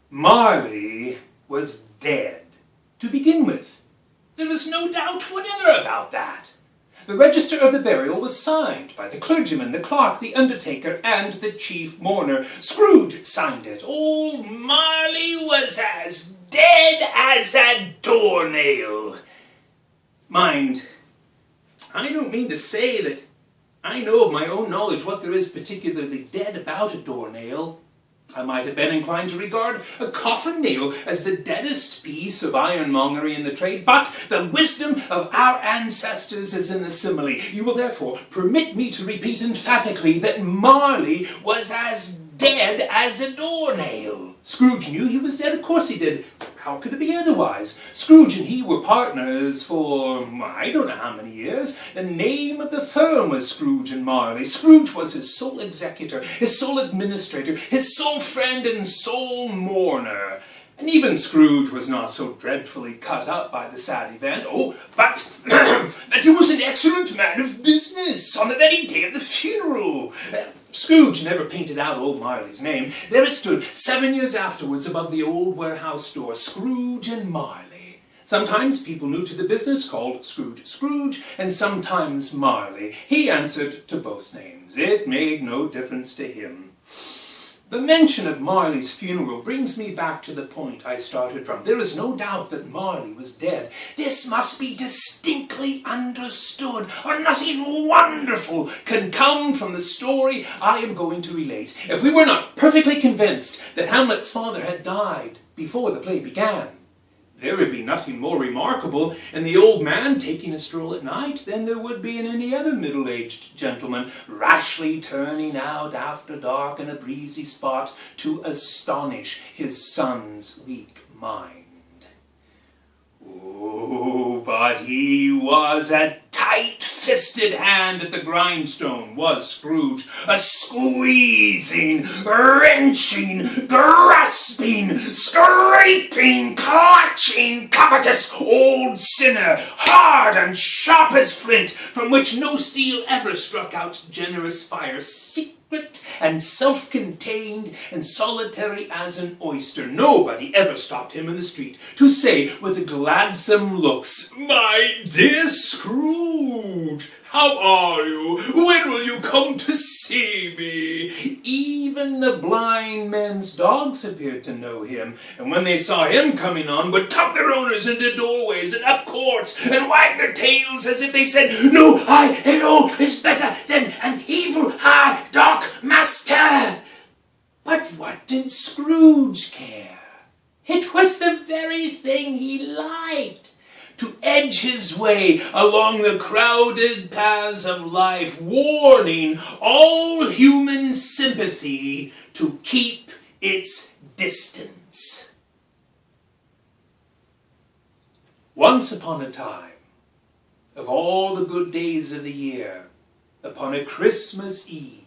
Marley was dead, to begin with. There was no doubt whatever about that. The register of the burial was signed by the clergyman, the clerk, the undertaker, and the chief mourner. Scrooge signed it. Old Marley was as dead as a doornail. Mind, I don't mean to say that I know of my own knowledge what there is particularly dead about a doornail. I might have been inclined to regard a coffin nail as the deadest piece of ironmongery in the trade, but the wisdom of our ancestors is in the simile. You will therefore permit me to repeat emphatically that Marley was as dead as a doornail. Scrooge knew he was dead, of course he did. How could it be otherwise? Scrooge and he were partners for, I don't know how many years. The name of the firm was Scrooge and Marley. Scrooge was his sole executor, his sole administrator, his sole friend and sole mourner. And even Scrooge was not so dreadfully cut up by the sad event. Oh, but that he was an excellent man of business on the very day of the funeral. Scrooge never painted out old Marley's name. There it stood 7 years afterwards above the old warehouse door, Scrooge and Marley. Sometimes people new to the business called Scrooge Scrooge, and sometimes Marley. He answered to both names. It made no difference to him. The mention of Marley's funeral brings me back to the point I started from. There is no doubt that Marley was dead. This must be distinctly understood, or nothing wonderful can come from the story I am going to relate. If we were not perfectly convinced that Hamlet's father had died before the play began, there would be nothing more remarkable in the old man taking a stroll at night than there would be in any other middle-aged gentleman rashly turning out after dark in a breezy spot to astonish his son's weak mind. Oh, but he was a tight-fisted hand at the grindstone, was Scrooge. A squeezing, wrenching, grasping, scraping, clutching, covetous old sinner, hard and sharp as flint, from which no steel ever struck out generous fire, secret and self-contained and solitary as an oyster. Nobody ever stopped him in the street to say with gladsome looks, "My dear Scrooge, how are you? When will you come to see me?" Even the blind men's dogs appeared to know him, and when they saw him coming on, would tuck their owners into doorways and up courts, and wag their tails as if they said, "No eye at all is better than an evil eye, Doc Master." But what did Scrooge care? It was the very thing he liked, to edge his way along the crowded paths of life, warning all human sympathy to keep its distance. Once upon a time, of all the good days of the year, upon a Christmas Eve,